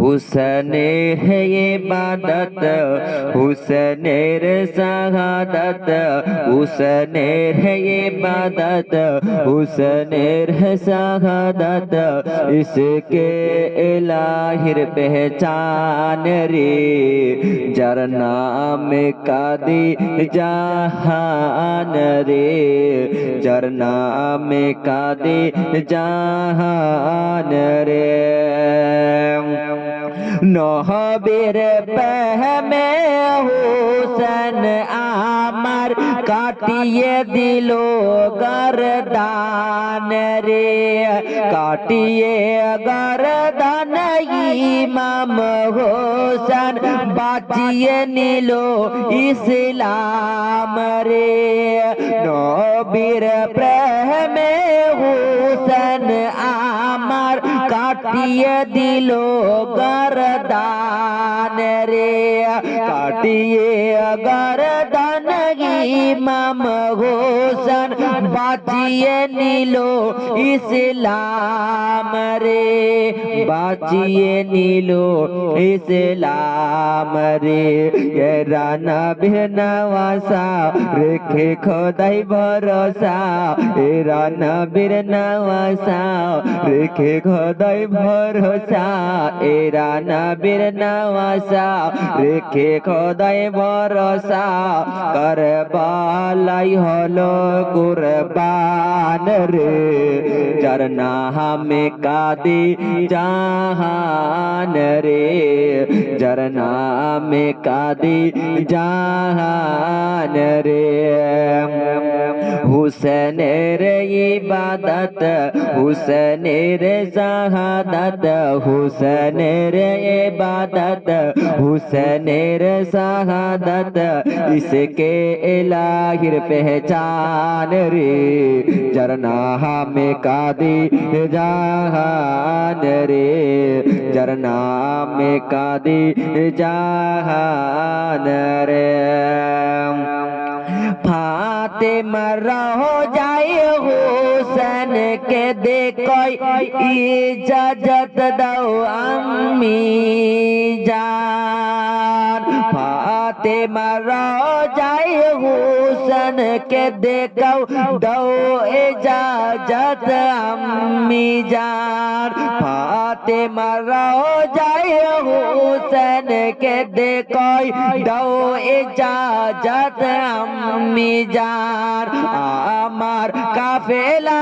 हुसैनेर है इबादत हुसैनेर शहादत हुसैनेर है इबादत हुसैनेर है शहादत इसके इलाहिर पहचान रे जार नाम कादी जहान रे जार नाम कादी जहान रे নহবীর পেহমে হুসেন আমার কাটিয়ে দিল গরদান রে কাটিয়ে গরদান ইমাম হুসেন বাঁচিয়ে নিল ইসলাম রে নবীর প্রেমে হুসেন আমার কাটিয়ে দিল গরদান রে কাটিয়ে গরদান ইমাম হুসেন বাঁচিয়ে নিল ইসলাম রে বাঁচিয়ে নিল ইসলাম রে রানা বিরনওয়াসা রেখে খোদাই ভরসা রানা বিরনওয়াসা রেখে খোদাই ভরসা রানা বিরনওয়াসা রেখে খোদাই ভরসা করবালাই হলো কুরবান রে যার নামে কাদি জাহান রে যার নামে কাদি জাহান রে হুসেনের ইবাদত হুসেনের শাহাদত হুসেনের ইবাদত হুসেনের শাহাদत इसके इलाहिर पहचान रे जार नामे कादी जहान रे जार नामे कादी जहान रे फातिमा रहो जाए हुसैन के देखो इजाजत दो अम्मी जान फातिमा रहो जाए हुसैन के देखो दो इजाजत अम्मी जान फातिमा रहो जाए हुसैन के देखो दो इजाजत अम्मी जान আমার কাফেলা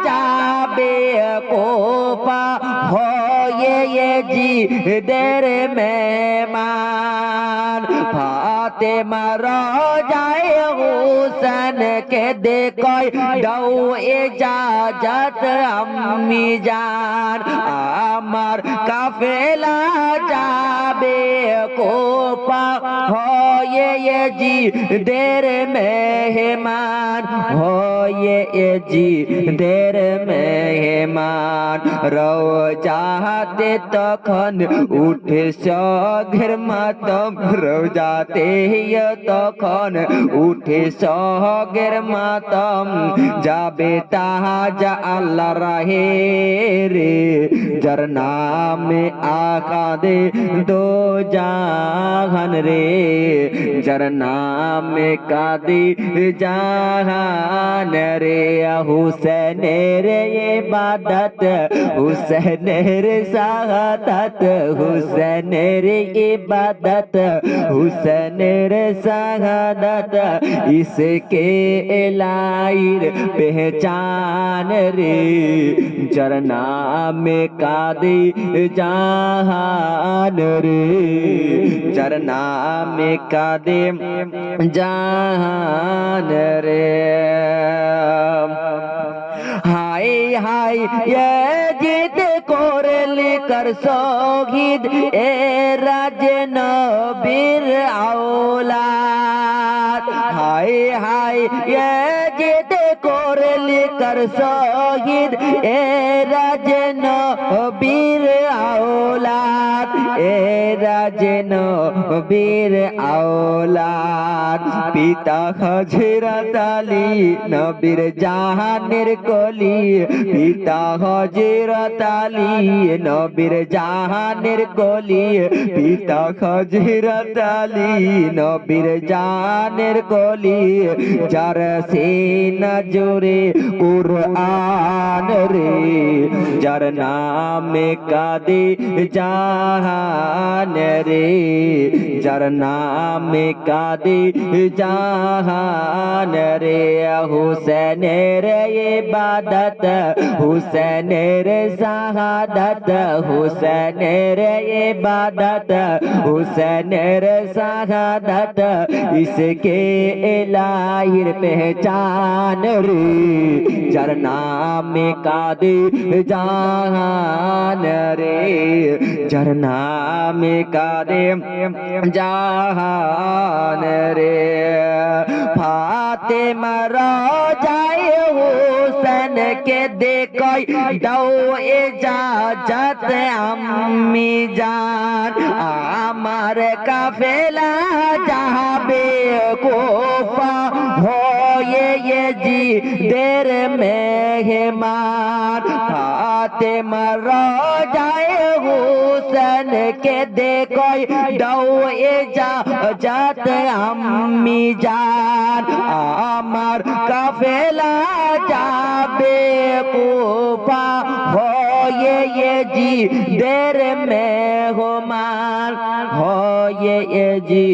যাবে কোপা হয়ে জি দের মেহমান ফাতেমা রোজায়ে হুসেন কে দেখো দাও ইজাজত আম্মি জান আমার কাফেলা যাবে কোপা হয়ে জি দের মেহমান হয়ে জি দের মেহমান রওজাতে তখন উঠে সঘের মাতম রওজাতে তখন উঠে সঘের মাতম যাবে তাজা আল্লাহ রাহে রে যার নামে আকাদে দো জাহান রে যার নামে কাদি জাহান রে হুসেনের ইবাদত হুসেনের শাহাদাত হুসেনের ইবাদত হুসেনের শাহাদাত इसके इलाहिर पहचान रे যার নামে কাদি জাহান রে যার নামে কাদি জাহান রে হাই হাই জিদ করলি কর শহীদ এ রাজ নবীর আওলাদ হাই হাই জিদ করলি কর শহীদ এ রাজ নবীর আওলাদ এরা যেন বীর আওলাদ পিতা হযরত আলী নবীর জাহানের কলি পিতা হযরত আলী নবীর জাহানের কলি পিতা হযরত আলী নবীর জাহানের কলি যার সিনা জুড়ে কুরআন রে যার নামে কাঁদে জাহান রে যার নামে কাঁদে জাহান রে হুসেনের ইবাদত হুসেনের শাহাদত হুসেনের ইবাদত হুসেনের শাহাদত इसके इलाहिर पहचान रे जर नाम कादे जहान रे जर नाम कादे जहान रे फातिमा रोजाए हुसैन के देखो दो इजाजत अम्मी जान आमर काफिला जाबे कोफा हो ये जी देर मेहमान फातिमा रोजाए हुसैन के देखो दो इजाजत अम्मी जान आमर काफिला जाबे कोफा हो ये जी देर मेहमान हो ये जी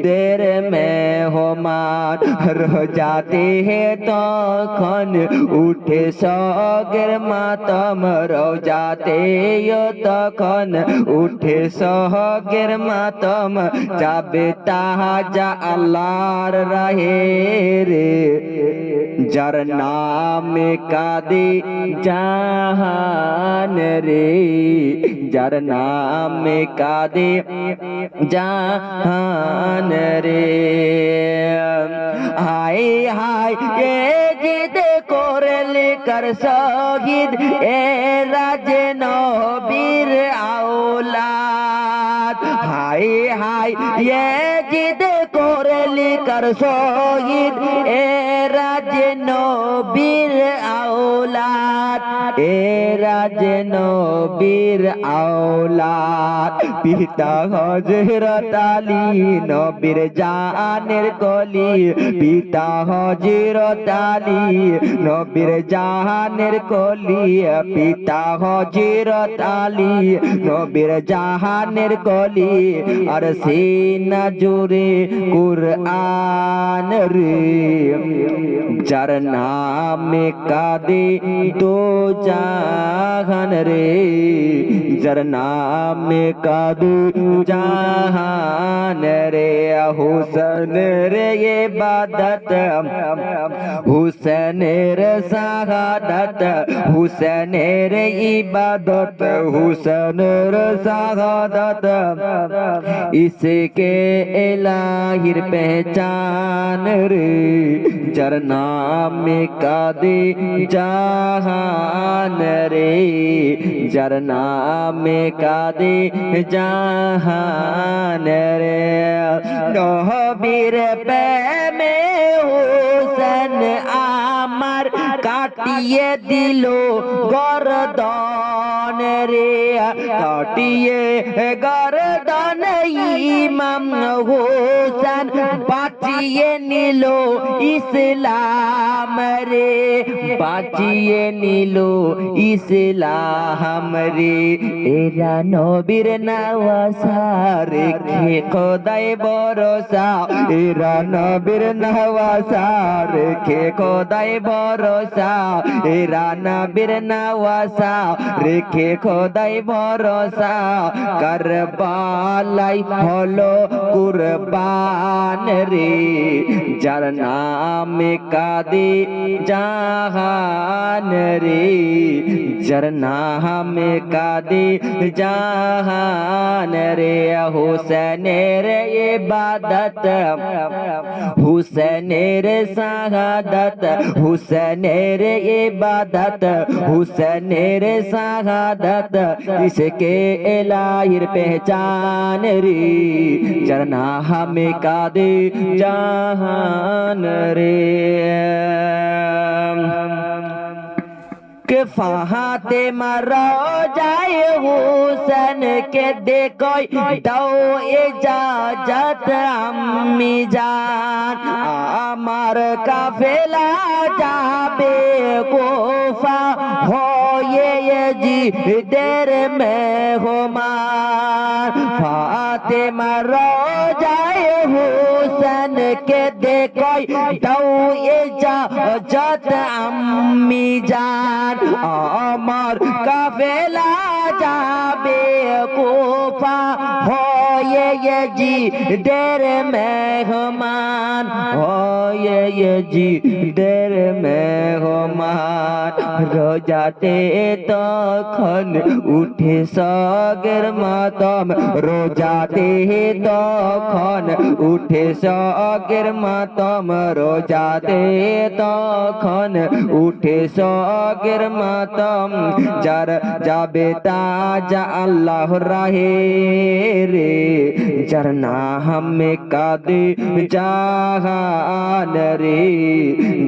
देर मेहमान रह जाते हैं तखन उठे सगर मातम रह जाते हो तखन उठे सगर मातम जाबे ताजा अल्लाहर रहे रे जर नाम कादे जहान रे जर नाम कादे जहान रे हाय हाय ये जिद कोरल कर शहीद ए राजे नबीर औलाद हाय हाय ये जिद कोरल कर शहीद ए राजे नबीर औलाद ए राजे नबीर औलाद पिता हजरत आली नबीर জানের কলি পিতা হযরত আলী নবীর জাহানের কলি পিতা হযরত আলী নবীর জাহানের কলি আর সিনা জুড়ে কুরআন রে যার নামে কাঁদে দো জাহান রে যার নামে কাঁদে জাহান রে हुसैन रे इबादत हुसैन रे शहादत हुसैन रे इबादत हुसैन रे शहादत इसके इलाहिर पहचान रे जर नाम कादे जहान रे जर नाम कादे जहान रे নবীর প্রেমে হুসেন আমার কাটিয়ে দিল গর্দন রে কাটিয়ে গর্দন ইমাম হুসেন বাঁচিয়ে নিল ইসলাম রে বাঁচিয়ে নিল ইসলাম রে এরা নবীর নওয়াসা রেখে খোদাই ভরসা এরা নবীর নওয়াসা রেখে খোদাই ভরসা এরা নবীর নওয়াসা রেখে খোদাই ভরসা কারবালাই হলো কুরবান রে যার নামে কাঁদে জাহান রে যার নামে কাঁদে জাহান রে হুসেনের ইবাদত হুসেনের শাহাদাত হুসেনের ইবাদত হুসেনের শাহাদাত इसके इलाहिर पहचान रे जरना हमें कादे जहान रे के फहाते मरो जाए हुसैन के देखो दो इजाजत अम्मी जान आमर काफिला जाबे कोफा हो ये जी देर में हो मार फातिमा रो जाए हुसैन के देखो दो इजाजत अम्मी जान আমার কাফেলা যাবে কোফা হয়ে জি দের মেহমান হয়ে জি দের মেহমান রোজাতে তখন উঠে সগের মাতম রোজাতে তখন উঠে সগের মাতম রোজাতে তখন উঠে সগের মাতম যার যাবে তাজা আল্লাহর রাহে রে যার নামে কাদে জাহান রে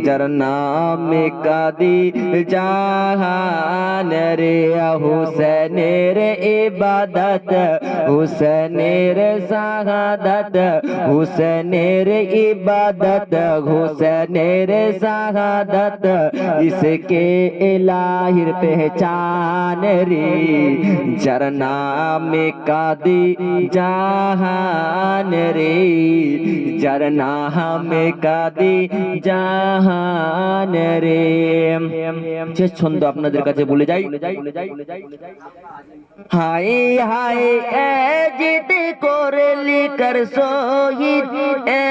যার নামে কাদে জাহান রে হুসেনের ইবাদত হুসেনের শাহাদাত হুসেনের ইবাদত হুসেনের শাহাদাत इसके इलाहिर पहचान रे जर नाम कादी जहान रे जर नाम कादी জাহান রে শেষ ছন্দ আপনাদের কাছে বলে যাই হায় হায় এ জিদ করলি কর শহীদ এ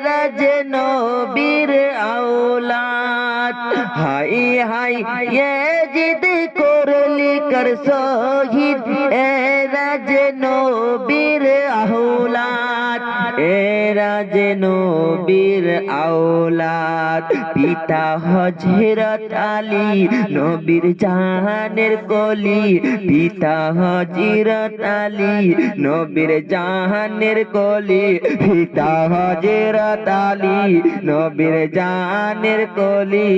রাজ নবীর আওলাদ হায় হায় এ জিদ করলি কর শহীদ এ রাজ নবীর আওলাদ এ রাজ নবীর আওলাদ পিতা হযরত আলী নবীর জাহানের কলি পিতা হযরত আলী নবীর জাহানের কলি পিতা হযরত আলী নবীর জাহানের কলি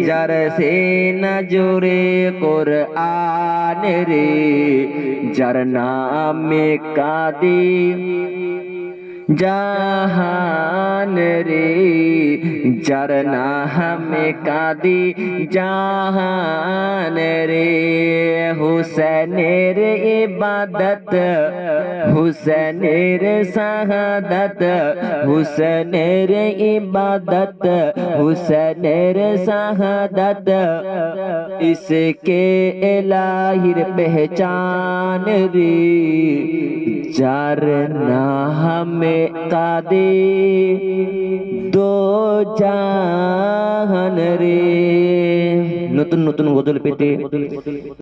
যার সে নজরে কুরআন রে যার নামে কাদে জাহান রে যার নামে কাদি জাহান রে হুসেনের ইবাদত হুসেনের শাহাদাত হুসেনের ইবাদত হুসেনের শাহাদাত इसके इलाहिर पहचान रे যার নামে কাদে দো জাহান রে নতুন নতুন গজল পেতে